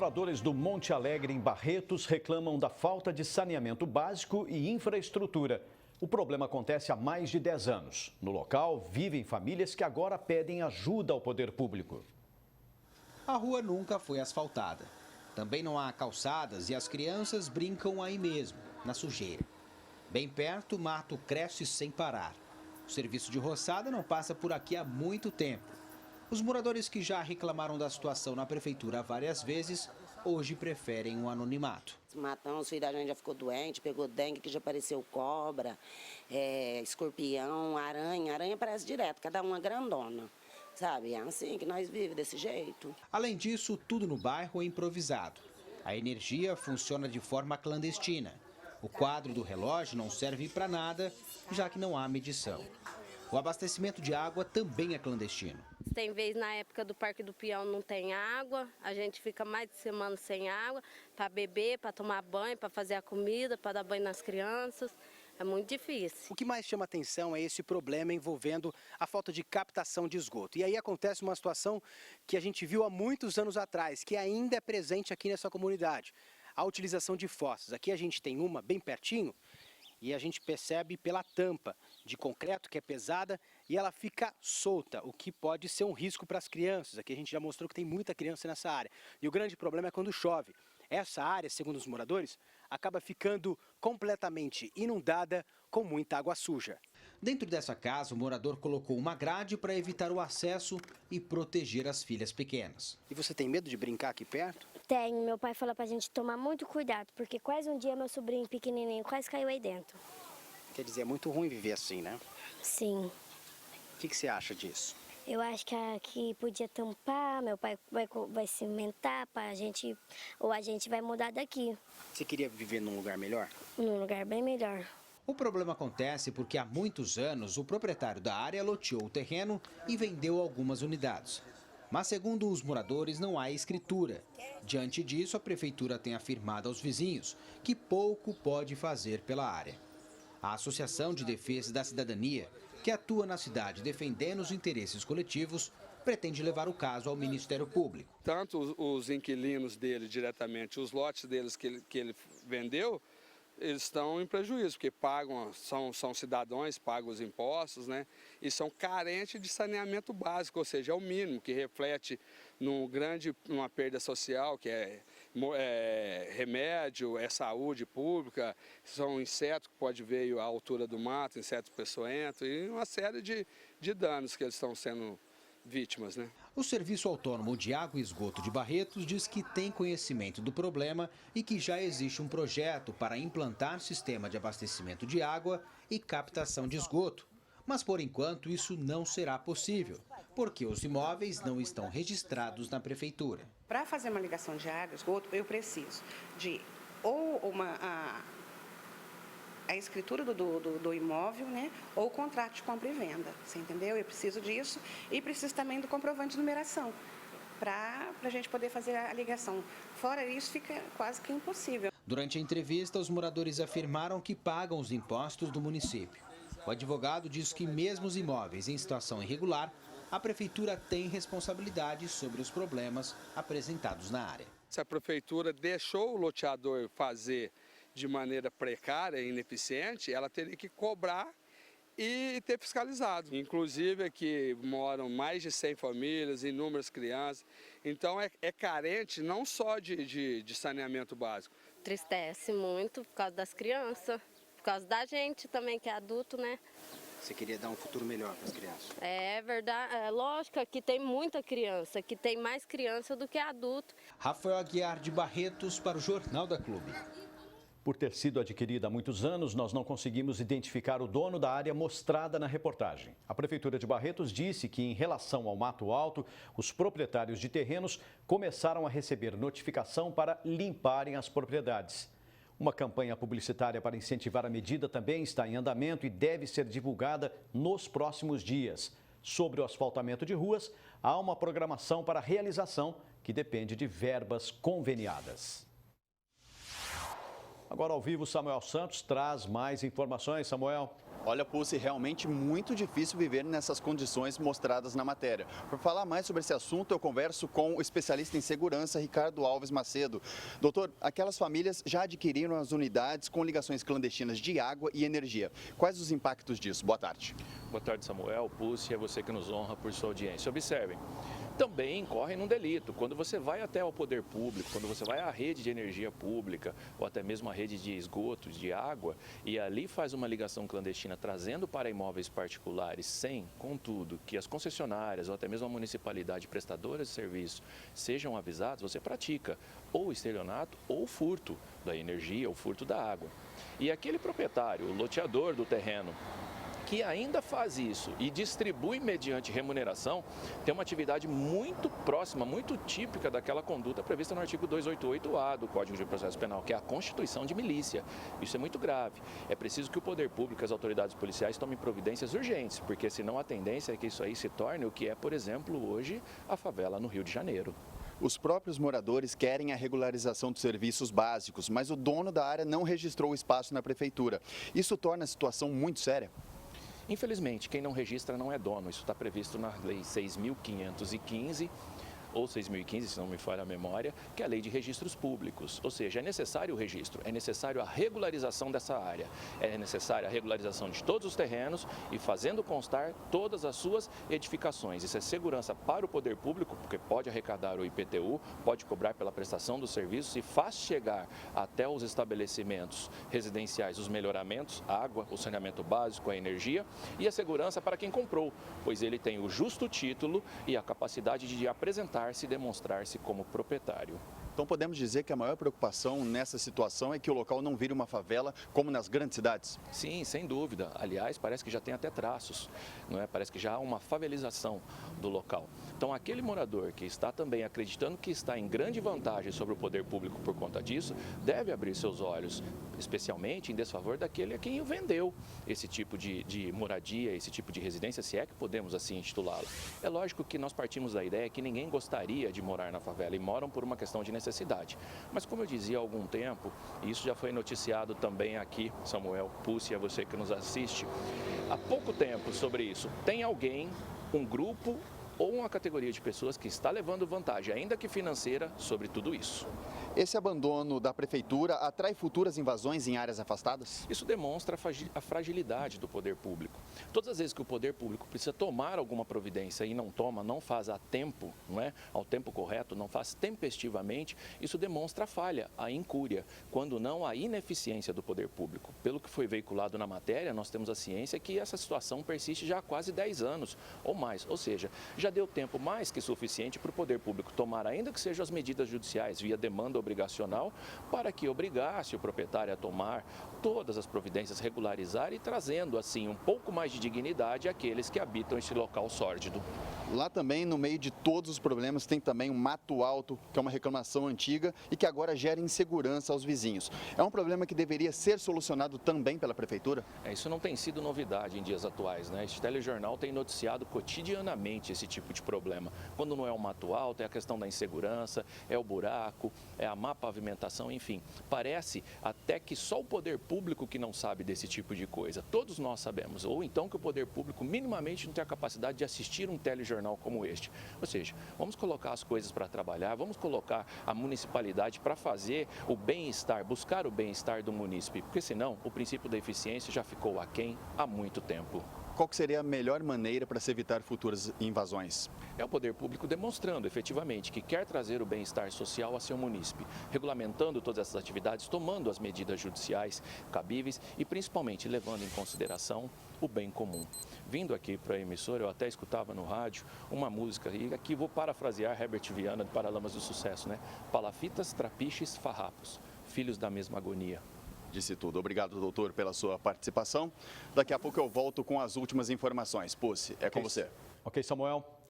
Moradores do Monte Alegre, em Barretos, reclamam da falta de saneamento básico e infraestrutura. O problema acontece há mais de 10 anos. No local, vivem famílias que agora pedem ajuda ao poder público. A rua nunca foi asfaltada. Também não há calçadas e as crianças brincam aí mesmo, na sujeira. Bem perto, o mato cresce sem parar. O serviço de roçada não passa por aqui há muito tempo. Os moradores que já reclamaram da situação na prefeitura várias vezes, hoje preferem um anonimato. Matão, os filhos da gente já ficou doente, pegou dengue, que já apareceu cobra, escorpião, aranha. Aranha aparece direto, cada uma grandona. Sabe, é assim que nós vivemos, desse jeito. Além disso, tudo no bairro é improvisado. A energia funciona de forma clandestina. O quadro do relógio não serve para nada, já que não há medição. O abastecimento de água também é clandestino. Tem vez na época do Parque do Peão não tem água, a gente fica mais de semana sem água para beber, para tomar banho, para fazer a comida, para dar banho nas crianças. É muito difícil. O que mais chama atenção é esse problema envolvendo a falta de captação de esgoto. E aí acontece uma situação que a gente viu há muitos anos atrás, que ainda é presente aqui nessa comunidade. A utilização de fossas. Aqui a gente tem uma bem pertinho e a gente percebe pela tampa de concreto que é pesada e ela fica solta, o que pode ser um risco para as crianças. Aqui a gente já mostrou que tem muita criança nessa área. E o grande problema é quando chove. Essa área, segundo os moradores, acaba ficando completamente inundada com muita água suja. Dentro dessa casa, o morador colocou uma grade para evitar o acesso e proteger as filhas pequenas. E você tem medo de brincar aqui perto? Tenho. Meu pai falou pra gente tomar muito cuidado, porque quase um dia meu sobrinho pequenininho quase caiu aí dentro. Quer dizer, é muito ruim viver assim, né? Sim. O que você acha disso? Eu acho que aqui podia tampar, meu pai vai cimentar pra gente, ou a gente vai mudar daqui. Você queria viver num lugar melhor? Num lugar bem melhor. O problema acontece porque há muitos anos o proprietário da área loteou o terreno e vendeu algumas unidades. Mas segundo os moradores não há escritura. Diante disso, a prefeitura tem afirmado aos vizinhos que pouco pode fazer pela área. A Associação de Defesa da Cidadania, que atua na cidade defendendo os interesses coletivos, pretende levar o caso ao Ministério Público. Tanto os inquilinos dele diretamente, os lotes deles que ele vendeu, eles estão em prejuízo, porque pagam, são cidadãos, pagam os impostos, né? E são carentes de saneamento básico, ou seja, é o mínimo, que reflete numa perda social, que é remédio, é saúde pública, são insetos que pode ver à altura do mato, insetos peçonhentos, e uma série de danos que eles estão sendo vítimas, né? O Serviço Autônomo de Água e Esgoto de Barretos diz que tem conhecimento do problema e que já existe um projeto para implantar sistema de abastecimento de água e captação de esgoto. Mas, por enquanto, isso não será possível, porque os imóveis não estão registrados na prefeitura. Para fazer uma ligação de água e esgoto, eu preciso de ou a escritura do imóvel, né, ou o contrato de compra e venda, você entendeu? Eu preciso disso e preciso também do comprovante de numeração, para a gente poder fazer a ligação. Fora isso, fica quase que impossível. Durante a entrevista, os moradores afirmaram que pagam os impostos do município. O advogado diz que mesmo os imóveis em situação irregular, a prefeitura tem responsabilidade sobre os problemas apresentados na área. Se a prefeitura deixou o loteador fazer de maneira precária e ineficiente, ela teria que cobrar e ter fiscalizado. Inclusive aqui moram mais de 100 famílias, inúmeras crianças, então é carente não só de saneamento básico. Tristece muito por causa das crianças, por causa da gente também que é adulto, né? Você queria dar um futuro melhor para as crianças? É verdade, é lógico que tem muita criança, que tem mais criança do que adulto. Rafael Aguiar de Barretos para o Jornal da Clube. Por ter sido adquirida há muitos anos, nós não conseguimos identificar o dono da área mostrada na reportagem. A Prefeitura de Barretos disse que, em relação ao Mato Alto, os proprietários de terrenos começaram a receber notificação para limparem as propriedades. Uma campanha publicitária para incentivar a medida também está em andamento e deve ser divulgada nos próximos dias. Sobre o asfaltamento de ruas, há uma programação para a realização que depende de verbas conveniadas. Agora ao vivo, Samuel Santos traz mais informações. Samuel. Olha, Pucci, realmente muito difícil viver nessas condições mostradas na matéria. Para falar mais sobre esse assunto, eu converso com o especialista em segurança, Ricardo Alves Macedo. Doutor, aquelas famílias já adquiriram as unidades com ligações clandestinas de água e energia. Quais os impactos disso? Boa tarde. Boa tarde, Samuel. Pucci, é você que nos honra por sua audiência. Observem, também incorrem num delito. Quando você vai até ao poder público, quando você vai à rede de energia pública ou até mesmo à rede de esgotos, de água, e ali faz uma ligação clandestina trazendo para imóveis particulares sem, contudo, que as concessionárias ou até mesmo a municipalidade prestadoras de serviço sejam avisados, você pratica ou estelionato ou furto da energia ou furto da água. E aquele proprietário, o loteador do terreno, que ainda faz isso e distribui mediante remuneração, tem uma atividade muito próxima, muito típica daquela conduta prevista no artigo 288-A do Código de Processo Penal, que é a constituição de milícia. Isso é muito grave. É preciso que o poder público e as autoridades policiais tomem providências urgentes, porque senão a tendência é que isso aí se torne o que é, por exemplo, hoje a favela no Rio de Janeiro. Os próprios moradores querem a regularização dos serviços básicos, mas o dono da área não registrou o espaço na prefeitura. Isso torna a situação muito séria. Infelizmente, quem não registra não é dono. Isso está previsto na Lei 6.515, ou 6.015, se não me falha a memória, que é a Lei de Registros Públicos. Ou seja, é necessário o registro, é necessário a regularização dessa área, é necessária a regularização de todos os terrenos e fazendo constar todas as suas edificações. Isso é segurança para o poder público, porque pode arrecadar o IPTU, pode cobrar pela prestação dos serviços e faz chegar até os estabelecimentos residenciais os melhoramentos, a água, o saneamento básico, a energia, e a segurança para quem comprou, pois ele tem o justo título e a capacidade de apresentar e demonstrar-se como proprietário. Então podemos dizer que a maior preocupação nessa situação é que o local não vire uma favela como nas grandes cidades? Sim, sem dúvida. Aliás, parece que já tem até traços, não é? Parece que já há uma favelização do local. Então aquele morador que está também acreditando que está em grande vantagem sobre o poder público por conta disso, deve abrir seus olhos, especialmente em desfavor daquele a quem vendeu esse tipo de moradia, esse tipo de residência, se é que podemos assim intitulá-la. É lógico que nós partimos da ideia que ninguém gostaria de morar na favela e moram por uma questão de necessidade. Mas como eu dizia há algum tempo, e isso já foi noticiado também aqui, Samuel, Pucci, é você que nos assiste, há pouco tempo sobre isso, tem alguém, um grupo ou uma categoria de pessoas que está levando vantagem, ainda que financeira, sobre tudo isso. Esse abandono da prefeitura atrai futuras invasões em áreas afastadas? Isso demonstra a fragilidade do poder público. Todas as vezes que o poder público precisa tomar alguma providência e não toma, não faz a tempo, não é? Ao tempo correto, não faz tempestivamente, isso demonstra a falha, a incúria, quando não a ineficiência do poder público. Pelo que foi veiculado na matéria, nós temos a ciência que essa situação persiste já há quase 10 anos ou mais, ou seja, já deu tempo mais que suficiente para o poder público tomar, ainda que sejam as medidas judiciais via demanda obrigacional, para que obrigasse o proprietário a tomar todas as providências, regularizar e trazendo assim um pouco mais de dignidade àqueles que habitam este local sórdido. Lá também, no meio de todos os problemas, tem também um mato alto, que é uma reclamação antiga e que agora gera insegurança aos vizinhos. É um problema que deveria ser solucionado também pela prefeitura? Isso não tem sido novidade em dias atuais, né? Este telejornal tem noticiado cotidianamente esse tipo de problema. Quando não é o mato alto, é a questão da insegurança, é o buraco, é a má pavimentação, enfim. Parece até que só o poder público que não sabe desse tipo de coisa. Todos nós sabemos, ou então que o poder público minimamente não tem a capacidade de assistir um telejornal como este. Ou seja, vamos colocar as coisas para trabalhar, vamos colocar a municipalidade para fazer o bem-estar, buscar o bem-estar do munícipe, porque senão o princípio da eficiência já ficou aquém há muito tempo. Qual que seria a melhor maneira para se evitar futuras invasões? É o poder público demonstrando efetivamente que quer trazer o bem-estar social a seu munícipe, regulamentando todas essas atividades, tomando as medidas judiciais cabíveis e principalmente levando em consideração o bem comum. Vindo aqui para a emissora, eu até escutava no rádio uma música, e aqui vou parafrasear Herbert Viana de Paralamas do Sucesso, né? Palafitas, trapiches, farrapos, filhos da mesma agonia. Disse tudo. Obrigado, doutor, pela sua participação. Daqui a pouco eu volto com as últimas informações. Pucci, é com você. Ok, Samuel.